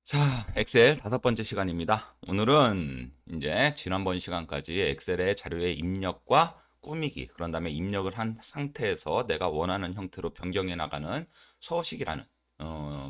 자, 엑셀 5번째 시간입니다. 오늘은 이제 지난번 시간까지 엑셀의 자료의 입력과 꾸미기, 그런 다음에 입력을 한 상태에서 내가 원하는 형태로 변경해 나가는 서식이라는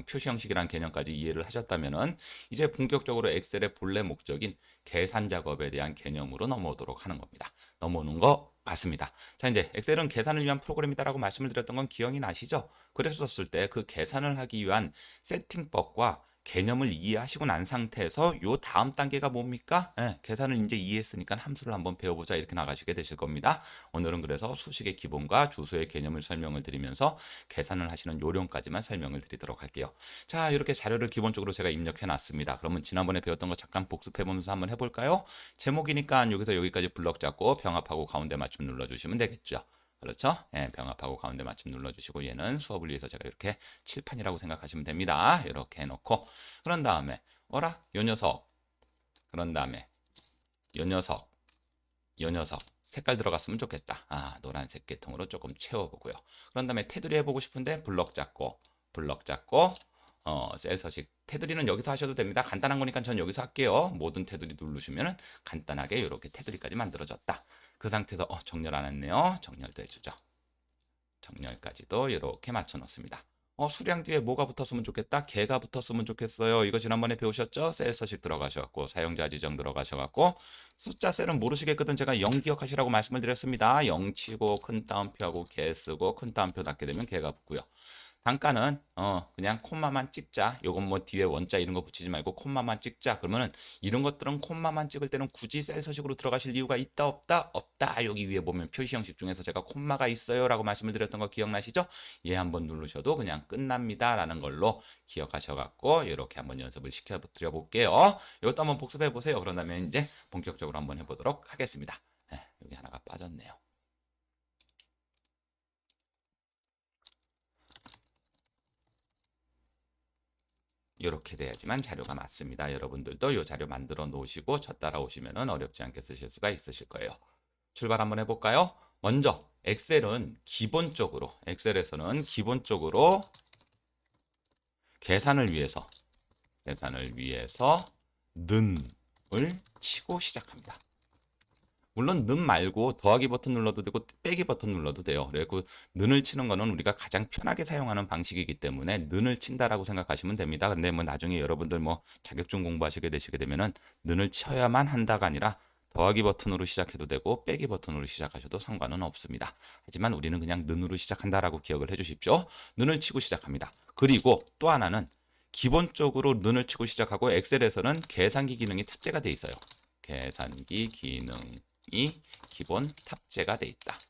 표시 형식이라는 개념까지 이해를 하셨다면은 이제 본격적으로 엑셀의 본래 목적인 계산 작업에 대한 개념으로 넘어오도록 하는 겁니다. 넘어오는 거 맞습니다. 자, 이제 엑셀은 계산을 위한 프로그램이다라고 말씀을 드렸던 건 기억이 나시죠? 그랬었을 때 그 계산을 하기 위한 세팅법과 개념을 이해하시고 난 상태에서 요 다음 단계가 뭡니까? 계산을 이제 이해했으니까 함수를 한번 배워보자 이렇게 나가시게 되실 겁니다. 오늘은 그래서 수식의 기본과 주소의 개념을 설명을 드리면서 계산을 하시는 요령까지만 설명을 드리도록 할게요. 자, 이렇게 자료를 기본적으로 제가 입력해 놨습니다. 그러면 지난번에 배웠던 거 잠깐 복습해 보면서 한번 해볼까요? 제목이니까 여기서 여기까지 블럭 잡고 병합하고 가운데 맞춤 눌러주시면 되겠죠. 그렇죠? 예, 병합하고 가운데 맞춤 눌러주시고 얘는 수업을 위해서 제가 이렇게 칠판이라고 생각하시면 됩니다. 이렇게 해놓고 그런 다음에 어라? 요 녀석 그런 다음에 요 녀석 요 녀석 색깔 들어갔으면 좋겠다. 노란색 계통으로 조금 채워보고요. 그런 다음에 테두리 해보고 싶은데 블럭 잡고 셀 서식 테두리는 여기서 하셔도 됩니다. 간단한 거니까 전 여기서 할게요. 모든 테두리 누르시면 간단하게 이렇게 테두리까지 만들어졌다. 그 상태에서 정렬 안 했네요. 정렬도 해주죠. 정렬까지도 이렇게 맞춰 놓습니다. 수량 뒤에 뭐가 붙었으면 좋겠다? 개가 붙었으면 좋겠어요. 이거 지난번에 배우셨죠? 셀 서식 들어가셔갖고 사용자 지정 들어가셔갖고 숫자 셀은 모르시겠거든 제가 0 기억하시라고 말씀을 드렸습니다. 0 치고 큰 따옴표하고 개 쓰고 큰 따옴표 닫게 되면 개가 붙고요. 단가는 그냥 콤마만 찍자. 요건 뭐 뒤에 원자 이런 거 붙이지 말고 콤마만 찍자. 그러면은 이런 것들은 콤마만 찍을 때는 굳이 셀 서식으로 들어가실 이유가 있다 없다? 없다. 여기 위에 보면 표시 형식 중에서 제가 콤마가 있어요라고 말씀을 드렸던 거 기억나시죠? 얘 한번 누르셔도 그냥 끝납니다라는 걸로 기억하셔 갖고 이렇게 한번 연습을 시켜 드려 볼게요. 이것도 한번 복습해 보세요. 그런 다음에 이제 본격적으로 한번 해 보도록 하겠습니다. 여기 하나가 빠졌네요. 이렇게 돼야지만 자료가 맞습니다. 여러분들도 이 자료 만들어 놓으시고 저 따라오시면 어렵지 않게 쓰실 수가 있으실 거예요. 출발 한번 해볼까요? 먼저 엑셀에서는 기본적으로 계산을 위해서 는을 치고 시작합니다. 물론 는 말고 더하기 버튼 눌러도 되고 빼기 버튼 눌러도 돼요. 그리고 는을 치는 거는 우리가 가장 편하게 사용하는 방식이기 때문에 는을 친다라고 생각하시면 됩니다. 근데 뭐 나중에 여러분들 뭐 자격증 공부하시게 되시게 되면은 는을 쳐야만 한다가 아니라 더하기 버튼으로 시작해도 되고 빼기 버튼으로 시작하셔도 상관은 없습니다. 하지만 우리는 그냥 는으로 시작한다라고 기억을 해 주십시오. 는을 치고 시작합니다. 그리고 또 하나는 기본적으로 는을 치고 시작하고 엑셀에서는 계산기 기능이 탑재가 돼 있어요. 계산기 기능 이 기본 탑재가 돼 있다.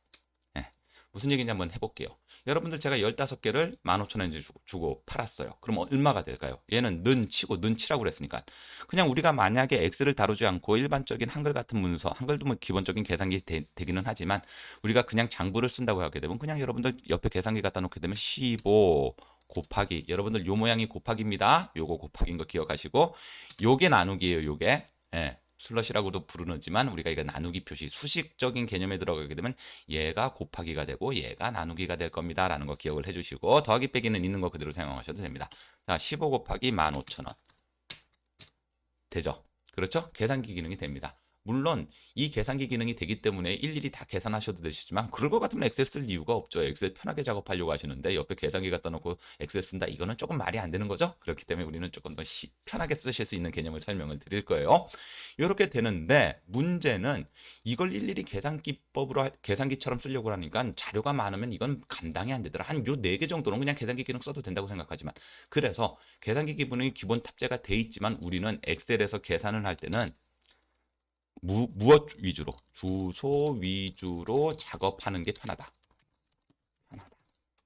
예. 무슨 얘기인지 한번 해볼게요. 여러분들 제가 15개를 15,000원 주고 팔았어요. 그럼 얼마가 될까요? 얘는 는치라고 그랬으니까. 그냥 우리가 만약에 엑셀을 다루지 않고 일반적인 한글 같은 문서, 한글도 뭐 기본적인 계산기 되기는 하지만 우리가 그냥 장부를 쓴다고 하게 되면 그냥 여러분들 옆에 계산기 갖다 놓게 되면 15 곱하기 여러분들 요 모양이 곱하기입니다. 요거 곱하기인 거 기억하시고 요게 나누기예요. 요게. 예. 슬러시라고도 부르지만 우리가 이거 나누기 표시 수식적인 개념에 들어가게 되면 얘가 곱하기가 되고 얘가 나누기가 될 겁니다 라는 거 기억을 해주시고 더하기 빼기는 있는 거 그대로 사용하셔도 됩니다. 자, 15 곱하기 15,000원 되죠? 그렇죠? 계산기 기능이 됩니다. 물론 이 계산기 기능이 되기 때문에 일일이 다 계산하셔도 되시지만 그럴 것 같으면 엑셀 쓸 이유가 없죠. 엑셀 편하게 작업하려고 하시는데 옆에 계산기 갖다 놓고 엑셀 쓴다. 이거는 조금 말이 안 되는 거죠. 그렇기 때문에 우리는 조금 더 편하게 쓰실 수 있는 개념을 설명을 드릴 거예요. 이렇게 되는데 문제는 이걸 일일이 계산기처럼 쓰려고 하니까 자료가 많으면 이건 감당이 안 되더라. 한 요 4개 정도는 그냥 계산기 기능 써도 된다고 생각하지만 그래서 계산기 기능이 기본 탑재가 돼 있지만 우리는 엑셀에서 계산을 할 때는 무엇 위주로? 주소 위주로 작업하는 게 편하다.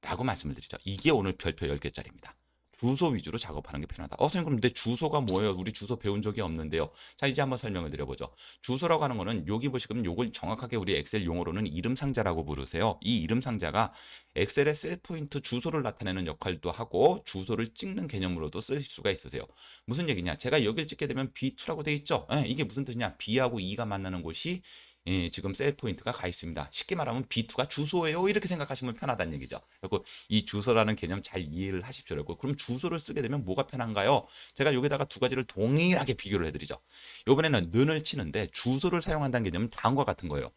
라고 말씀을 드리죠. 이게 오늘 별표 10개짜리입니다. 주소 위주로 작업하는 게 편하다. 선생님, 그럼 내 주소가 뭐예요? 우리 주소 배운 적이 없는데요. 자, 이제 한번 설명을 드려보죠. 주소라고 하는 거는 여기 보시면 요걸 정확하게 우리 엑셀 용어로는 이름 상자라고 부르세요. 이 이름 상자가 엑셀의 셀 포인트 주소를 나타내는 역할도 하고 주소를 찍는 개념으로도 쓸 수가 있으세요. 무슨 얘기냐? 제가 여기를 찍게 되면 B2라고 돼 있죠? 이게 무슨 뜻이냐? B하고 E가 만나는 곳이 지금 셀 포인트가 가 있습니다. 쉽게 말하면 B2가 주소예요. 이렇게 생각하시면 편하다는 얘기죠. 그리고 이 주소라는 개념 잘 이해를 하십시오. 그럼 주소를 쓰게 되면 뭐가 편한가요? 제가 여기다가 두 가지를 동일하게 비교를 해드리죠. 이번에는 는을 치는데 주소를 사용한다는 개념은 다음과 같은 거예요.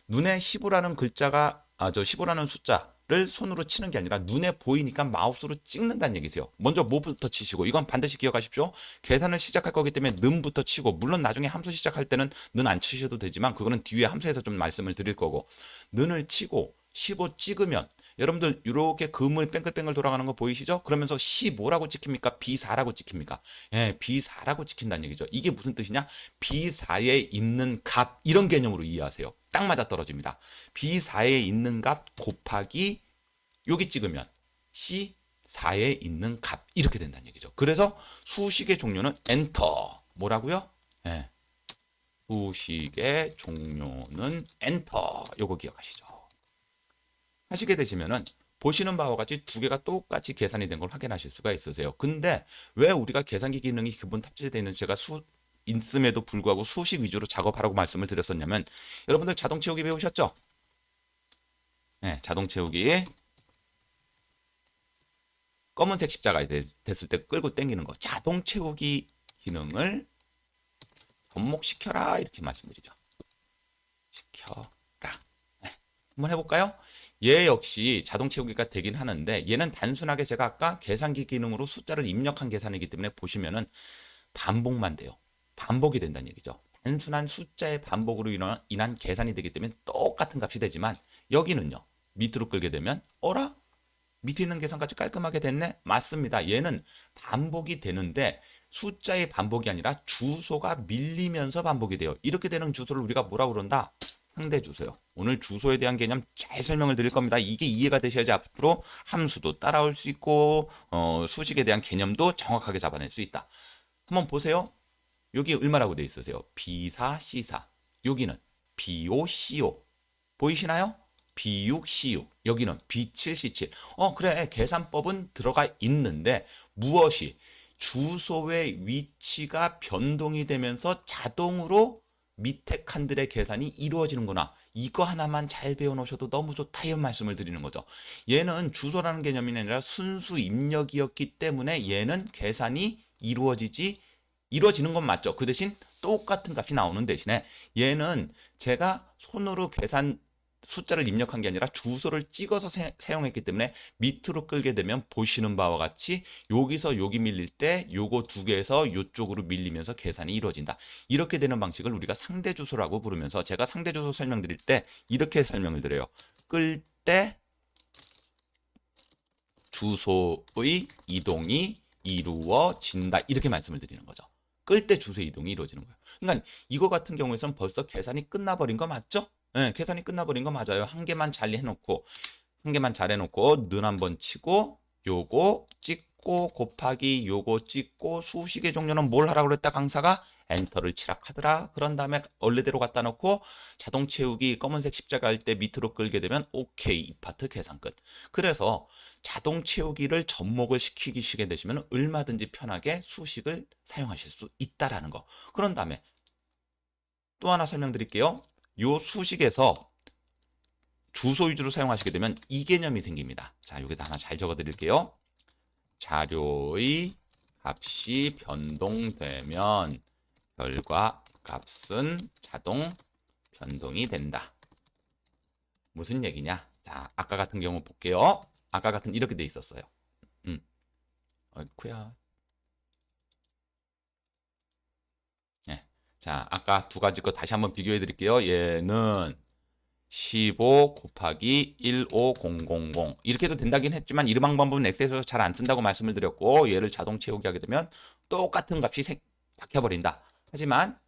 눈에 15라는 글자가 저 15라는 숫자를 손으로 치는 게 아니라 눈에 보이니까 마우스로 찍는다는 얘기세요. 먼저 뭐부터 치시고 이건 반드시 기억하십시오. 계산을 시작할 거기 때문에 는부터 치고 물론 나중에 함수 시작할 때는 는 안 치셔도 되지만 그거는 뒤에 함수에서 좀 말씀을 드릴 거고 는을 치고 15 찍으면 여러분들 이렇게 그물 뺑글뺑글 돌아가는 거 보이시죠? 그러면서 15라고 찍힙니까? B4라고 찍힙니까? 예, B4라고 찍힌다는 얘기죠. 이게 무슨 뜻이냐? B4에 있는 값 이런 개념으로 이해하세요. 딱 맞아 떨어집니다. B4에 있는 값 곱하기 여기 찍으면 C4에 있는 값 이렇게 된다는 얘기죠. 그래서 수식의 종료는 엔터. 뭐라고요? 예. 수식의 종료는 엔터. 요거 기억하시죠. 하시게 되시면은 보시는 바와 같이 두 개가 똑같이 계산이 된 걸 확인하실 수가 있으세요. 근데 왜 우리가 계산기 기능이 기본 탑재되어 있는 제가 있음에도 불구하고 수식 위주로 작업하라고 말씀을 드렸었냐면 여러분들 자동 채우기 배우셨죠? 네, 자동 채우기 검은색 십자가 됐을 때 끌고 당기는 거 자동 채우기 기능을 접목시켜라 이렇게 말씀드리죠. 시켜라. 네, 한번 해볼까요? 얘 역시 자동 채우기가 되긴 하는데 얘는 단순하게 제가 아까 계산기 기능으로 숫자를 입력한 계산이기 때문에 보시면은 반복만 돼요. 반복이 된다는 얘기죠. 단순한 숫자의 반복으로 인한 계산이 되기 때문에 똑같은 값이 되지만 여기는요. 밑으로 끌게 되면 어라? 밑에 있는 계산까지 깔끔하게 됐네? 맞습니다. 얘는 반복이 되는데 숫자의 반복이 아니라 주소가 밀리면서 반복이 돼요. 이렇게 되는 주소를 우리가 뭐라고 그런다? 상대 주소요. 오늘 주소에 대한 개념 잘 설명을 드릴 겁니다. 이게 이해가 되셔야지 앞으로 함수도 따라올 수 있고 수식에 대한 개념도 정확하게 잡아낼 수 있다. 한번 보세요. 여기 얼마라고 돼 있으세요? B4, C4. 여기는 B5, C5. 보이시나요? B6, C6. 여기는 B7, C7. 그래. 계산법은 들어가 있는데 무엇이 주소의 위치가 변동이 되면서 자동으로 밑에 칸들의 계산이 이루어지는구나. 이거 하나만 잘 배워놓으셔도 너무 좋다 이런 말씀을 드리는 거죠. 얘는 주소라는 개념이 아니라 순수 입력이었기 때문에 얘는 계산이 이루어지는 건 맞죠. 그 대신 똑같은 값이 나오는 대신에 얘는 제가 손으로 숫자를 입력한 게 아니라 주소를 찍어서 사용했기 때문에 밑으로 끌게 되면 보시는 바와 같이 여기서 여기 밀릴 때 요거 두 개에서 이쪽으로 밀리면서 계산이 이루어진다. 이렇게 되는 방식을 우리가 상대 주소라고 부르면서 제가 상대 주소 설명드릴 때 이렇게 설명을 드려요. 끌 때 주소의 이동이 이루어진다. 이렇게 말씀을 드리는 거죠. 끌 때 주소 이동이 이루어지는 거예요. 그러니까 이거 같은 경우에는 벌써 계산이 끝나버린 거 맞죠? 네, 계산이 끝나버린 거 맞아요. 한 개만 잘 해놓고 는 한번 치고 요거 찍고 곱하기 요거 찍고 수식의 종료는 뭘 하라고 그랬다 강사가 엔터를 치라 하더라. 그런 다음에 원래대로 갖다 놓고 자동 채우기 검은색 십자가 할 때 밑으로 끌게 되면 오케이 이 파트 계산 끝. 그래서 자동 채우기를 접목을 시키시게 되시면 얼마든지 편하게 수식을 사용하실 수 있다라는 거. 그런 다음에 또 하나 설명드릴게요. 요 수식에서 주소 위주로 사용하시게 되면 이 개념이 생깁니다. 자, 여기다 하나 잘 적어 드릴게요. 자료의 값이 변동되면 결과 값은 자동 변동이 된다. 무슨 얘기냐? 자, 아까 같은 경우 볼게요. 아까 같은 이렇게 돼 있었어요. 어이쿠야. 네. 자, 아까 두 가지 거 다시 한번 비교해 드릴게요. 얘는 15 곱하기 15000 이렇게 해도 된다긴 했지만 이 방법은 엑셀에서 잘 안 쓴다고 말씀을 드렸고 얘를 자동 채우기 하게 되면 똑같은 값이 박혀버린다. 하지만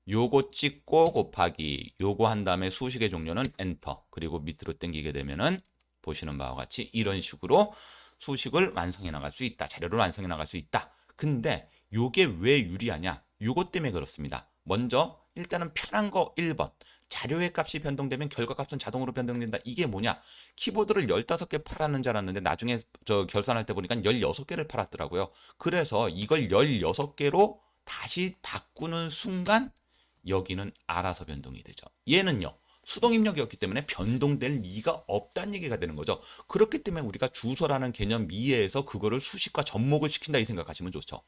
요거 찍고 곱하기 요거 한 다음에 수식의 종료는 엔터 그리고 밑으로 당기게 되면은 보시는 바와 같이 이런 식으로 수식을 완성해 나갈 수 있다. 자료를 완성해 나갈 수 있다. 근데 요게 왜 유리하냐? 요것 때문에 그렇습니다. 먼저 일단은 편한 거 1번. 자료의 값이 변동되면 결과값은 자동으로 변동된다. 이게 뭐냐? 키보드를 15개 팔았는 줄 알았는데 나중에 저 결산할 때 보니까 16개를 팔았더라고요. 그래서 이걸 16개로 다시 바꾸는 순간 여기는 알아서 변동이 되죠. 얘는요. 수동 입력이었기 때문에 변동될 리가 없다는 얘기가 되는 거죠. 그렇기 때문에 우리가 주소라는 개념 이해해서 그거를 수식과 접목을 시킨다 이 생각하시면 좋죠.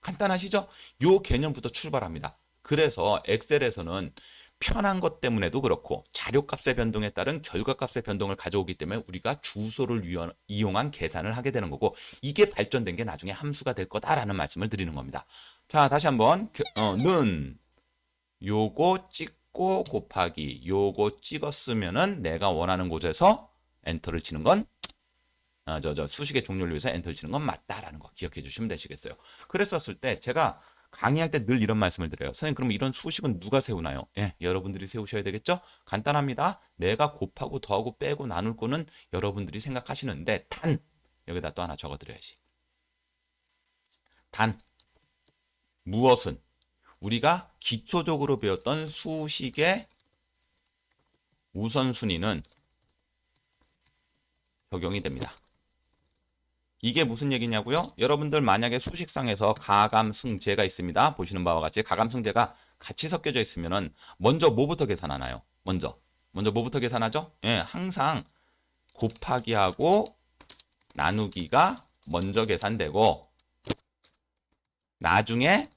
간단하시죠? 요 개념부터 출발합니다. 그래서 엑셀에서는 편한 것 때문에도 그렇고 자료값의 변동에 따른 결과값의 변동을 가져오기 때문에 우리가 주소를 이용한 계산을 하게 되는 거고 이게 발전된 게 나중에 함수가 될 거다라는 말씀을 드리는 겁니다. 자, 다시 한번 는 요거 찍고 곱하기 요거 찍었으면은 내가 원하는 곳에서 엔터를 치는 건 수식의 종료를 위해서 엔터를 치는 건 맞다라는 거 기억해 주시면 되시겠어요. 그랬었을 때 제가 강의할 때 늘 이런 말씀을 드려요. 선생님, 그럼 이런 수식은 누가 세우나요? 예, 여러분들이 세우셔야 되겠죠? 간단합니다. 내가 곱하고 더하고 빼고 나눌 거는 여러분들이 생각하시는데 단 여기다 또 하나 적어 드려야지. 단 무엇은 우리가 기초적으로 배웠던 수식의 우선순위는 적용이 됩니다. 이게 무슨 얘기냐고요? 여러분들 만약에 수식상에서 가감승제가 있습니다. 보시는 바와 같이 가감승제가 같이 섞여져 있으면은 먼저 뭐부터 계산하나요? 먼저 뭐부터 계산하죠? 예, 항상 곱하기하고 나누기가 먼저 계산되고 나중에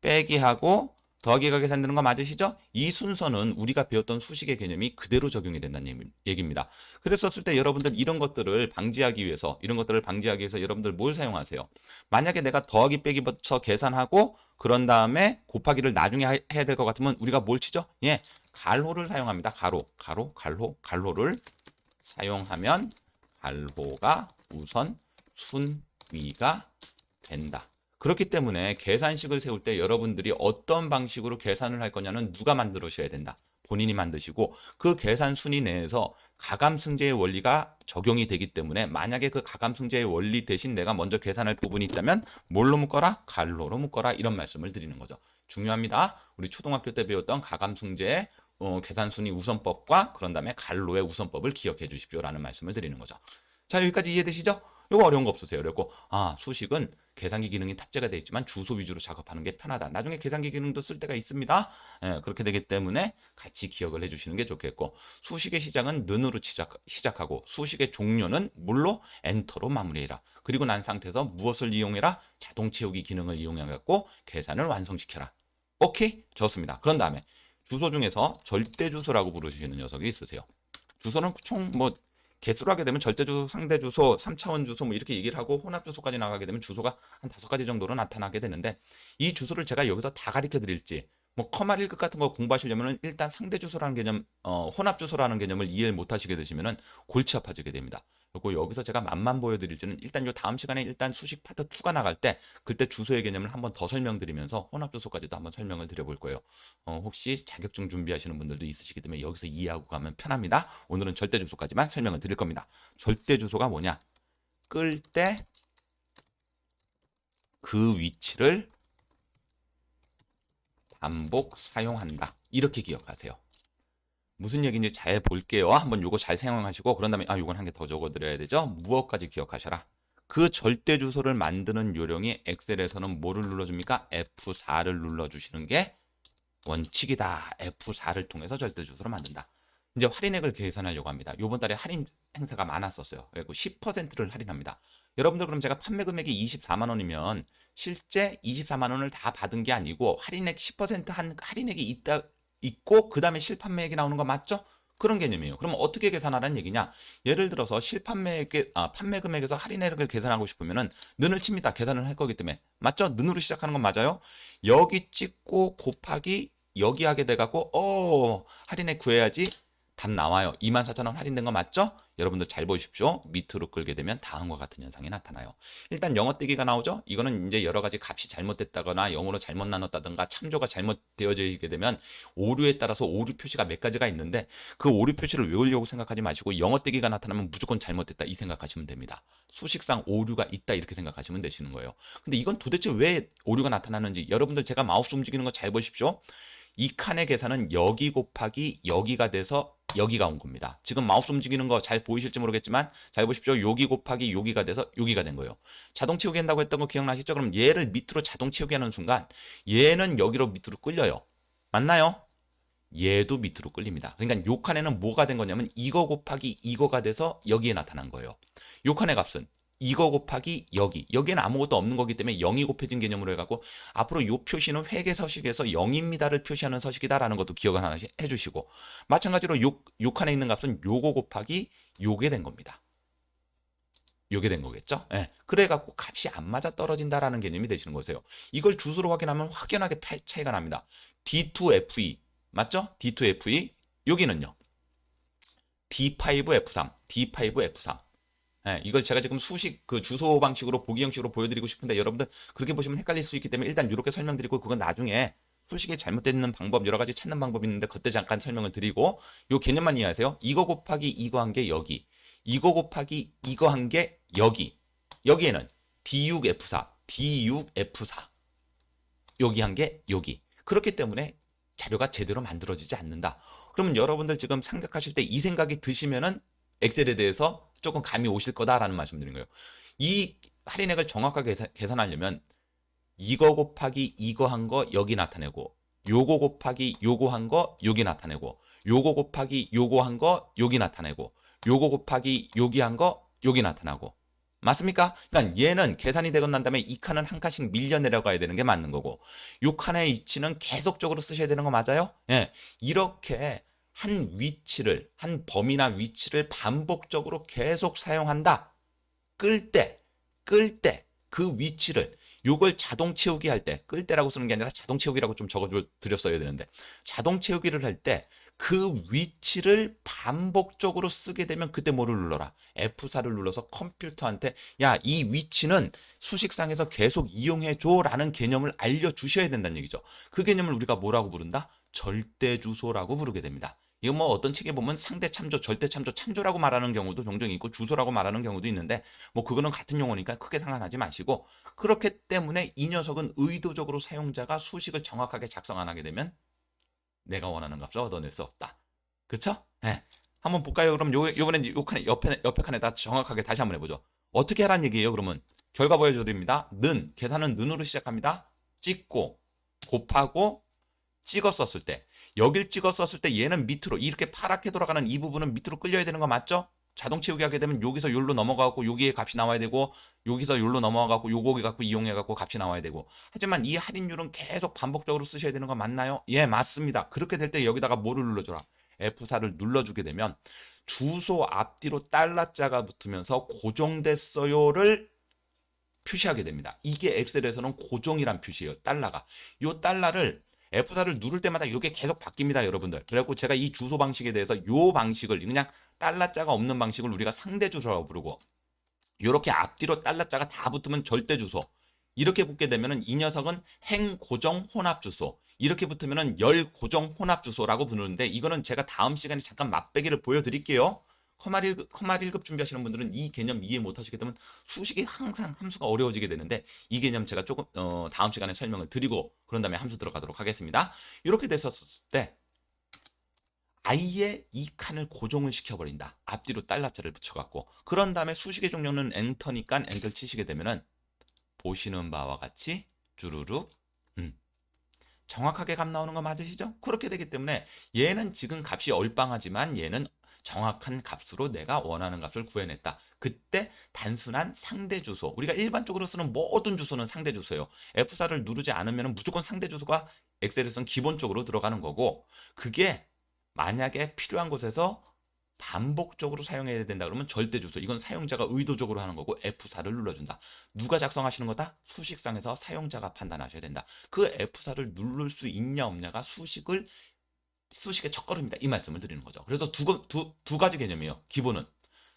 빼기하고 더하기가 계산되는 거 맞으시죠? 이 순서는 우리가 배웠던 수식의 개념이 그대로 적용이 된다는 얘기입니다. 그랬었을 때 여러분들 이런 것들을 방지하기 위해서 여러분들 뭘 사용하세요? 만약에 내가 더하기 빼기부터 계산하고 그런 다음에 곱하기를 나중에 해야 될 것 같으면 우리가 뭘 치죠? 예, 괄호를 사용합니다. 괄호를 사용하면 괄호가 우선 순위가 된다. 그렇기 때문에 계산식을 세울 때 여러분들이 어떤 방식으로 계산을 할 거냐는 누가 만들으셔야 된다. 본인이 만드시고 그 계산 순위 내에서 가감승제의 원리가 적용이 되기 때문에 만약에 그 가감승제의 원리 대신 내가 먼저 계산할 부분이 있다면 뭘로 묶어라? 괄호로 묶어라. 이런 말씀을 드리는 거죠. 중요합니다. 우리 초등학교 때 배웠던 가감승제의 계산순위 우선법과 그런 다음에 괄호의 우선법을 기억해 주십시오라는 말씀을 드리는 거죠. 자, 여기까지 이해되시죠? 이거 어려운 거 없으세요. 그리고 수식은 계산기 기능이 탑재가 되어 있지만 주소 위주로 작업하는 게 편하다. 나중에 계산기 기능도 쓸 때가 있습니다. 예, 그렇게 되기 때문에 같이 기억을 해주시는 게 좋겠고 수식의 시작은 는으로 시작하고 수식의 종료는 뭘로? 엔터로 마무리해라. 그리고 난 상태에서 무엇을 이용해라? 자동 채우기 기능을 이용해갖고 계산을 완성시켜라. 오케이? 좋습니다. 그런 다음에 주소 중에서 절대 주소라고 부르시는 녀석이 있으세요. 주소는 총 개수로 하게 되면 절대 주소, 상대 주소, 3차원 주소 이렇게 얘기를 하고 혼합 주소까지 나가게 되면 주소가 한 5가지 정도로 나타나게 되는데 이 주소를 제가 여기서 다 가르쳐 드릴지 커마 1급 같은 거 공부하시려면 일단 상대 주소라는 개념, 혼합 주소라는 개념을 이해를 못 하시게 되시면 골치 아파지게 됩니다. 그리고 여기서 제가 맛만 보여드릴지는 일단 요 다음 시간에 일단 수식 파트 2가 나갈 때 그때 주소의 개념을 한번 더 설명드리면서 혼합 주소까지도 한번 설명을 드려볼 거예요. 혹시 자격증 준비하시는 분들도 있으시기 때문에 여기서 이해하고 가면 편합니다. 오늘은 절대 주소까지만 설명을 드릴 겁니다. 절대 주소가 뭐냐? 끌 때 그 위치를 반복 사용한다. 이렇게 기억하세요. 무슨 얘기인지 잘 볼게요. 한번 요거 잘 사용하시고 그런 다음에 요건 한 개 더 적어드려야 되죠. 무엇까지 기억하셔라. 그 절대 주소를 만드는 요령이 엑셀에서는 뭐를 눌러줍니까? F4를 눌러주시는 게 원칙이다. F4를 통해서 절대 주소를 만든다. 이제 할인액을 계산하려고 합니다. 이번 달에 할인 행사가 많았었어요. 그리고 10%를 할인합니다. 여러분들 그럼 제가 판매 금액이 24만 원이면 실제 24만 원을 다 받은 게 아니고 할인액 10%한 할인액이 있고 그 다음에 실판매액이 나오는 거 맞죠? 그런 개념이에요. 그럼 어떻게 계산하라는 얘기냐? 예를 들어서 판매 금액에서 할인액을 계산하고 싶으면은 는을 칩니다. 계산을 할 거기 때문에 맞죠? 는으로 시작하는 건 맞아요. 여기 찍고 곱하기 여기 하게 돼갖고 할인액 구해야지. 답 나와요. 24,000원 할인된 거 맞죠? 여러분들 잘 보십시오. 밑으로 끌게 되면 다음과 같은 현상이 나타나요. 일단 영어 떼기가 나오죠? 이거는 이제 여러 가지 값이 잘못됐다거나 영어로 잘못 나눴다든가 참조가 잘못되어져 있게 되면 오류에 따라서 오류 표시가 몇 가지가 있는데 그 오류 표시를 외우려고 생각하지 마시고 영어 떼기가 나타나면 무조건 잘못됐다 이 생각하시면 됩니다. 수식상 오류가 있다 이렇게 생각하시면 되시는 거예요. 근데 이건 도대체 왜 오류가 나타나는지 여러분들 제가 마우스 움직이는 거 잘 보십시오. 이 칸의 계산은 여기 곱하기 여기가 돼서 여기가 온 겁니다. 지금 마우스 움직이는 거 잘 보이실지 모르겠지만 잘 보십시오. 여기 곱하기 여기가 돼서 여기가 된 거예요. 자동 채우기 한다고 했던 거 기억나시죠? 그럼 얘를 밑으로 자동 채우기 하는 순간 얘는 여기로 밑으로 끌려요. 맞나요? 얘도 밑으로 끌립니다. 그러니까 요 칸에는 뭐가 된 거냐면 이거 곱하기 이거가 돼서 여기에 나타난 거예요. 요 칸의 값은 이거 곱하기 여기에는 아무것도 없는 거기 때문에 0이 곱해진 개념으로 해갖고 앞으로 요 표시는 회계 서식에서 0입니다를 표시하는 서식이다라는 것도 기억 하나 해주시고, 마찬가지로 요 칸에 있는 값은 요거 곱하기 요게 된 겁니다. 요게 된 거겠죠? 예. 그래갖고 값이 안 맞아 떨어진다라는 개념이 되시는 거세요. 이걸 주소로 확인하면 확연하게 차이가 납니다. D2FE 맞죠? D2FE 여기는요. D5F3, D5F3. 예, 이걸 제가 지금 수식 그 주소 방식으로 보기 형식으로 보여드리고 싶은데 여러분들 그렇게 보시면 헷갈릴 수 있기 때문에 일단 이렇게 설명드리고, 그건 나중에 수식이 잘못되는 방법 여러 가지 찾는 방법이 있는데 그때 잠깐 설명을 드리고, 요 개념만 이해하세요. 이거 곱하기 이거 한 게 여기, 이거 곱하기 이거 한 게 여기에는 D6F4, D6F4 여기 한 게 여기. 그렇기 때문에 자료가 제대로 만들어지지 않는다. 그러면 여러분들 지금 생각하실 때 이 생각이 드시면은 엑셀에 대해서 조금 감이 오실 거다라는 말씀드린 거예요. 이 할인액을 정확하게 계산하려면 이거 곱하기 이거 한 거 여기 나타내고, 요거 곱하기 요거 한 거 여기 나타내고, 요거 곱하기 요거 한 거 여기 나타내고, 요거 곱하기 여기 한 거 여기 나타나고. 맞습니까? 그러니까 얘는 계산이 되고 난 다음에 이 칸은 한 칸씩 밀려 내려가야 되는 게 맞는 거고, 요 칸의 위치는 계속적으로 쓰셔야 되는 거 맞아요? 예. 이렇게 한 위치를, 한 범위나 위치를 반복적으로 계속 사용한다. 끌 때 그 위치를, 요걸 자동 채우기 할 때, 끌 때라고 쓰는 게 아니라 자동 채우기라고 좀 적어 드렸어야 되는데, 자동 채우기를 할 때 그 위치를 반복적으로 쓰게 되면 그때 뭐를 눌러라? F4를 눌러서 컴퓨터한테 야, 이 위치는 수식상에서 계속 이용해 줘라는 개념을 알려 주셔야 된다는 얘기죠. 그 개념을 우리가 뭐라고 부른다? 절대 주소라고 부르게 됩니다. 이거 뭐 어떤 책에 보면 상대 참조, 절대 참조, 참조라고 말하는 경우도 종종 있고 주소라고 말하는 경우도 있는데, 뭐 그거는 같은 용어니까 크게 상관하지 마시고, 그렇기 때문에 이 녀석은 의도적으로 사용자가 수식을 정확하게 작성 안 하게 되면 내가 원하는 값을 얻어낼 수 없다. 그쵸? 네. 한번 볼까요? 그럼 요번엔 요 칸에 옆에 칸에다 정확하게 다시 한번 해보죠. 어떻게 하라는 얘기예요? 그러면 결과 보여드립니다. 계산은 는으로 시작합니다. 찍고 곱하고 찍었었을 때, 여길 찍었었을 때 얘는 밑으로 이렇게 파랗게 돌아가는 이 부분은 밑으로 끌려야 되는 거 맞죠? 자동 채우기 하게 되면 여기서 요로 넘어가고 여기에 값이 나와야 되고, 여기서 요로 넘어가고 요거 갖고 이용해 갖고 값이 나와야 되고. 하지만 이 할인율은 계속 반복적으로 쓰셔야 되는 거 맞나요? 예, 맞습니다. 그렇게 될 때 여기다가 뭐를 눌러줘라? F4를 눌러주게 되면 주소 앞뒤로 달러자가 붙으면서 고정됐어요를 표시하게 됩니다. 이게 엑셀에서는 고정이란 표시예요. 달러가. 요 달러를 F4를 누를 때마다 이게 계속 바뀝니다, 여러분들. 그래갖고 제가 이 주소 방식에 대해서 요 방식을, 그냥 달러자가 없는 방식을 우리가 상대 주소라고 부르고, 이렇게 앞뒤로 달러자가 다 붙으면 절대 주소. 이렇게 붙게 되면은 이 녀석은 행 고정 혼합 주소. 이렇게 붙으면은 열 고정 혼합 주소라고 부르는데, 이거는 제가 다음 시간에 잠깐 맛배기를 보여드릴게요. 커말 1급 준비하시는 분들은 이 개념 이해 못 하시게 되면 수식이 항상 함수가 어려워지게 되는데, 이 개념 제가 조금 다음 시간에 설명을 드리고 그런 다음에 함수 들어가도록 하겠습니다. 이렇게 됐었을 때 아예 이 칸을 고정을 시켜버린다. 앞뒤로 달러자를 붙여갖고. 그런 다음에 수식의 종류는 엔터니까 엔터를 치시게 되면은 보시는 바와 같이 주르륵 정확하게 값 나오는 거 맞으시죠? 그렇게 되기 때문에 얘는 지금 값이 얼빵하지만 얘는 정확한 값으로 내가 원하는 값을 구해냈다. 그때 단순한 상대 주소. 우리가 일반적으로 쓰는 모든 주소는 상대 주소예요. F4를 누르지 않으면 무조건 상대 주소가 엑셀에서는 기본적으로 들어가는 거고, 그게 만약에 필요한 곳에서 반복적으로 사용해야 된다 그러면 절대 주소. 이건 사용자가 의도적으로 하는 거고 F4를 눌러준다. 누가 작성하시는 거다? 수식상에서 사용자가 판단하셔야 된다. 그 F4를 누를 수 있냐 없냐가 수식의 첫걸음이다. 이 말씀을 드리는 거죠. 그래서 두 가지 개념이에요. 기본은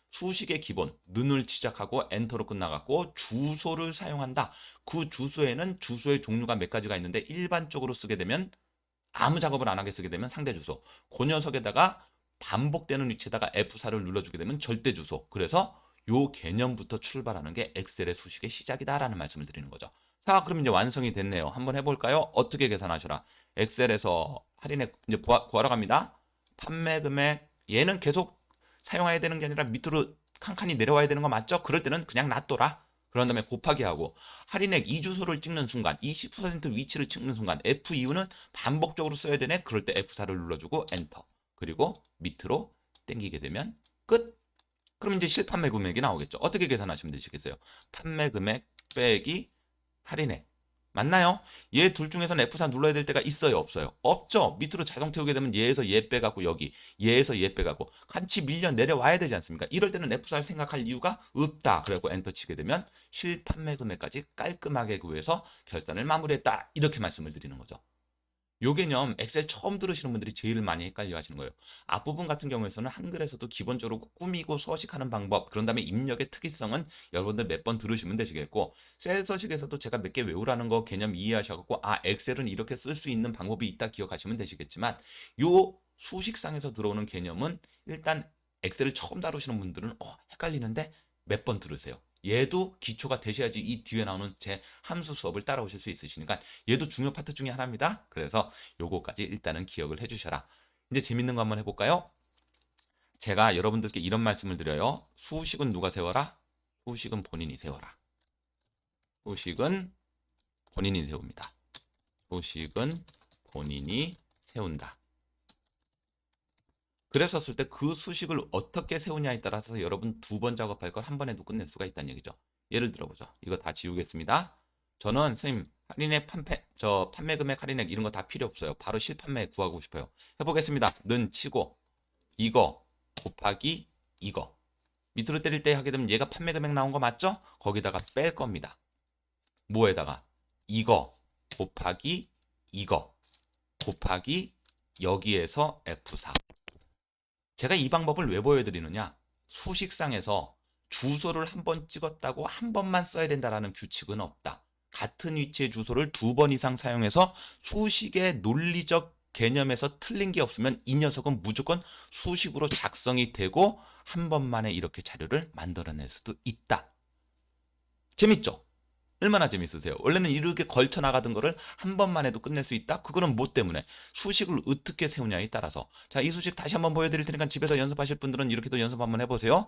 수식의 기본, 는을 시작하고 엔터로 끝나갖고 주소를 사용한다. 그 주소에는 주소의 종류가 몇 가지가 있는데, 일반적으로 쓰게 되면 아무 작업을 안 하게 쓰게 되면 상대 주소. 그 녀석에다가 반복되는 위치에다가 F4를 눌러주게 되면 절대 주소. 그래서 요 개념부터 출발하는 게 엑셀의 수식의 시작이다라는 말씀을 드리는 거죠. 자, 그럼 이제 완성이 됐네요. 한번 해볼까요? 어떻게 계산하셔라? 엑셀에서 할인액 이제 구하러 갑니다. 판매 금액, 얘는 계속 사용해야 되는 게 아니라 밑으로 칸칸이 내려와야 되는 거 맞죠? 그럴 때는 그냥 놔둬라. 그런 다음에 곱하기 하고 할인액 이 주소를 찍는 순간 20% 위치를 찍는 순간 F2는 반복적으로 써야 되네. 그럴 때 F4를 눌러주고 엔터. 그리고 밑으로 당기게 되면 끝. 그럼 이제 실판매 금액이 나오겠죠. 어떻게 계산하시면 되시겠어요? 판매 금액 빼기 할인액. 맞나요? 얘 둘 중에서는 F4 눌러야 될 때가 있어요, 없어요? 없죠. 밑으로 자동 태우게 되면 얘에서 얘 빼갖고 여기, 얘에서 얘 빼갖고 같이 밀려 내려와야 되지 않습니까? 이럴 때는 F4를 생각할 이유가 없다. 그래갖고 엔터 치게 되면 실판매 금액까지 깔끔하게 구해서 결산을 마무리했다. 이렇게 말씀을 드리는 거죠. 요 개념 엑셀 처음 들으시는 분들이 제일 많이 헷갈려 하시는 거예요. 앞부분 같은 경우에서는 한글에서도 기본적으로 꾸미고 서식하는 방법, 그런 다음에 입력의 특이성은 여러분들 몇 번 들으시면 되시겠고, 셀 서식에서도 제가 몇 개 외우라는 거 개념 이해하셔갖고, 아, 엑셀은 이렇게 쓸 수 있는 방법이 있다 기억하시면 되시겠지만, 요 수식상에서 들어오는 개념은 일단 엑셀을 처음 다루시는 분들은 헷갈리는데 몇 번 들으세요. 얘도 기초가 되셔야지 이 뒤에 나오는 제 함수 수업을 따라오실 수 있으시니까 얘도 중요 파트 중에 하나입니다. 그래서 요거까지 일단은 기억을 해주셔라. 이제 재밌는 거 한번 해볼까요? 제가 여러분들께 이런 말씀을 드려요. 수식은 누가 세워라? 수식은 본인이 세워라. 수식은 본인이 세웁니다. 수식은 본인이 세운다. 그랬었을 때 그 수식을 어떻게 세우냐에 따라서 여러분 두 번 작업할 걸 한 번에도 끝낼 수가 있다는 얘기죠. 예를 들어보죠. 이거 다 지우겠습니다. 저는 선생님 할인액 판매 금액 할인액 이런 거 다 필요 없어요. 바로 실판매 구하고 싶어요. 해보겠습니다. 는 치고 이거 곱하기 이거 밑으로 때릴 때 하게 되면 얘가 판매 금액 나온 거 맞죠? 거기다가 뺄 겁니다. 뭐에다가 이거 곱하기 이거 곱하기 여기에서 F4. 제가 이 방법을 왜 보여드리느냐? 수식상에서 주소를 한 번 찍었다고 한 번만 써야 된다라는 규칙은 없다. 같은 위치의 주소를 두 번 이상 사용해서 수식의 논리적 개념에서 틀린 게 없으면 이 녀석은 무조건 수식으로 작성이 되고 한 번만에 이렇게 자료를 만들어낼 수도 있다. 재밌죠? 얼마나 재밌으세요? 원래는 이렇게 걸쳐 나가던 거를 한 번만 해도 끝낼 수 있다? 그거는 뭐 때문에? 수식을 어떻게 세우냐에 따라서. 자, 이 수식 다시 한번 보여드릴 테니까 집에서 연습하실 분들은 이렇게도 연습 한번 해보세요.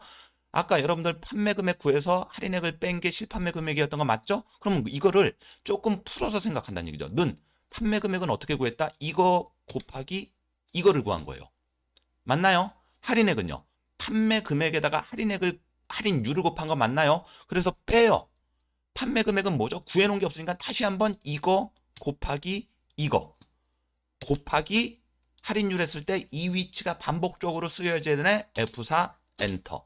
아까 여러분들 판매 금액 구해서 할인액을 뺀 게 실판매 금액이었던 거 맞죠? 그럼 이거를 조금 풀어서 생각한다는 얘기죠. 는 판매 금액은 어떻게 구했다? 이거 곱하기 이거를 구한 거예요. 맞나요? 할인액은요. 판매 금액에다가 할인율을 곱한 거 맞나요? 그래서 빼요. 판매 금액은 뭐죠? 구해놓은 게 없으니까 다시 한번 이거 곱하기 이거 곱하기 할인율 했을 때 이 위치가 반복적으로 쓰여져야 되네. F4 엔터.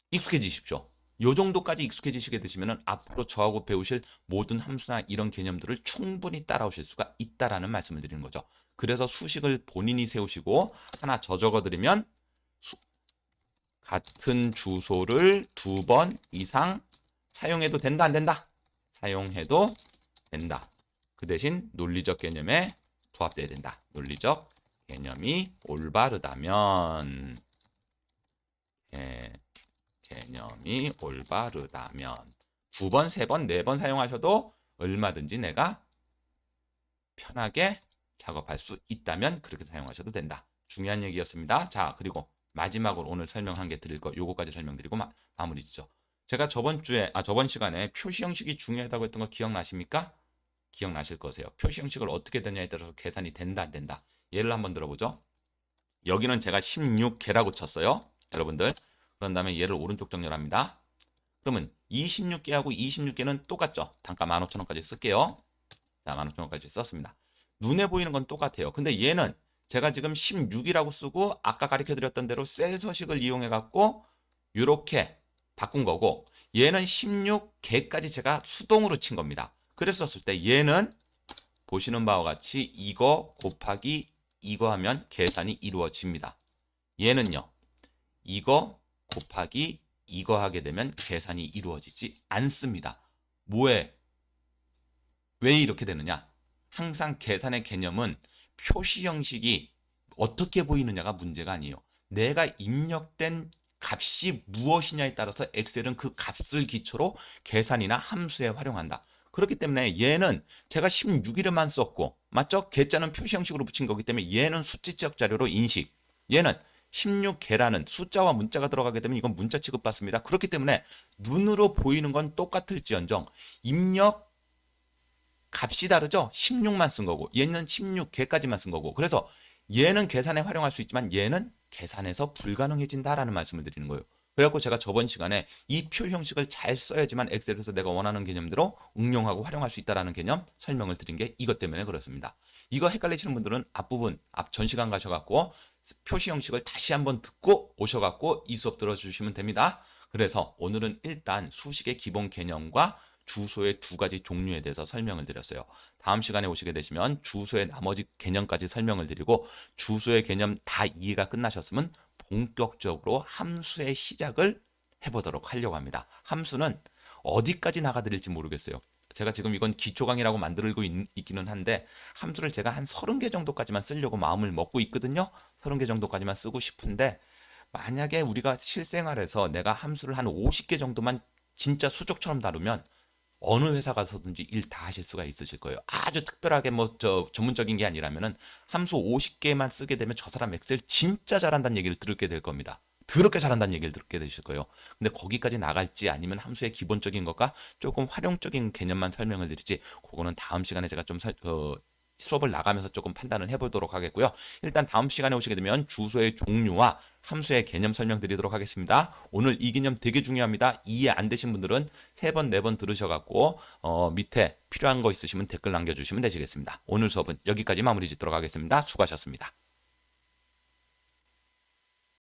익숙해지십시오. 요 정도까지 익숙해지시게 되시면 앞으로 저하고 배우실 모든 함수나 이런 개념들을 충분히 따라오실 수가 있다라는 말씀을 드리는 거죠. 그래서 수식을 본인이 세우시고 하나 적어드리면 같은 주소를 두 번 이상 사용해도 된다, 안 된다? 사용해도 된다. 그 대신 논리적 개념에 부합돼야 된다. 논리적 개념이 올바르다면, 개념이 올바르다면 두 번, 세 번, 네 번 사용하셔도 얼마든지 내가 편하게 작업할 수 있다면 그렇게 사용하셔도 된다. 중요한 얘기였습니다. 자, 그리고 마지막으로 오늘 설명한 게 드릴 거 요거까지 설명드리고 마무리 짓죠. 제가 저번 시간에 표시 형식이 중요하다고 했던 거 기억나십니까? 기억나실 거세요. 표시 형식을 어떻게 되냐에 따라서 계산이 된다, 안 된다. 예를 한번 들어보죠. 여기는 제가 16개라고 쳤어요. 여러분들. 그런 다음에 얘를 오른쪽 정렬합니다. 그러면 26개하고 26개는 똑같죠. 단가 15,000원까지 쓸게요. 자, 15,000원까지 썼습니다. 눈에 보이는 건 똑같아요. 근데 얘는 제가 지금 16이라고 쓰고 아까 가르쳐드렸던 대로 셀 서식을 이용해갖고 이렇게 바꾼 거고 얘는 16개까지 제가 수동으로 친 겁니다. 그랬었을 때 얘는 보시는 바와 같이 이거 곱하기 이거 하면 계산이 이루어집니다. 얘는요. 이거 곱하기 이거 하게 되면 계산이 이루어지지 않습니다. 뭐에? 왜 이렇게 되느냐? 항상 계산의 개념은 표시 형식이 어떻게 보이느냐가 문제가 아니에요. 내가 입력된 값이 무엇이냐에 따라서 엑셀은 그 값을 기초로 계산이나 함수에 활용한다. 그렇기 때문에 얘는 제가 16이름만 썼고 맞죠? 계자는 표시 형식으로 붙인 거기 때문에 얘는 수치적 자료로 인식. 얘는 16개라는 숫자와 문자가 들어가게 되면 이건 문자 취급받습니다. 그렇기 때문에 눈으로 보이는 건 똑같을지언정 입력 값이 다르죠? 16만 쓴 거고 얘는 16개까지만 쓴 거고 그래서 얘는 계산에 활용할 수 있지만 얘는 계산에서 불가능해진다라는 말씀을 드리는 거예요. 그래갖고 제가 저번 시간에 이 표 형식을 잘 써야지만 엑셀에서 내가 원하는 개념대로 응용하고 활용할 수 있다는 개념 설명을 드린 게 이것 때문에 그렇습니다. 이거 헷갈리시는 분들은 앞부분 전 시간 가셔갖고 표시 형식을 다시 한번 듣고 오셔갖고 이 수업 들어주시면 됩니다. 그래서 오늘은 일단 수식의 기본 개념과 주소의 두 가지 종류에 대해서 설명을 드렸어요. 다음 시간에 오시게 되시면 주소의 나머지 개념까지 설명을 드리고 주소의 개념 다 이해가 끝나셨으면 본격적으로 함수의 시작을 해보도록 하려고 합니다. 함수는 어디까지 나가드릴지 모르겠어요. 제가 지금 이건 기초 강의라고 만들고 있기는 한데 함수를 제가 한 30개 정도까지만 쓰려고 마음을 먹고 있거든요. 30개 정도까지만 쓰고 싶은데 만약에 우리가 실생활에서 내가 함수를 한 50개 정도만 진짜 수족처럼 다루면 어느 회사 가서든지 일 다 하실 수가 있으실 거예요. 아주 특별하게 뭐 전문적인 게 아니라면은 함수 50개만 쓰게 되면 저 사람 엑셀 진짜 잘한다는 얘기를 들게 될 겁니다. 더럽게 잘한다는 얘기를 듣게 되실 거예요. 근데 거기까지 나갈지 아니면 함수의 기본적인 것과 조금 활용적인 개념만 설명을 드리지 그거는 다음 시간에 제가 좀 수업을 나가면서 조금 판단을 해보도록 하겠고요. 일단 다음 시간에 오시게 되면 주소의 종류와 함수의 개념 설명드리도록 하겠습니다. 오늘 이 개념 되게 중요합니다. 이해 안 되신 분들은 3번, 4번 들으셔갖고 밑에 필요한 거 있으시면 댓글 남겨주시면 되시겠습니다. 오늘 수업은 여기까지 마무리 짓도록 하겠습니다. 수고하셨습니다.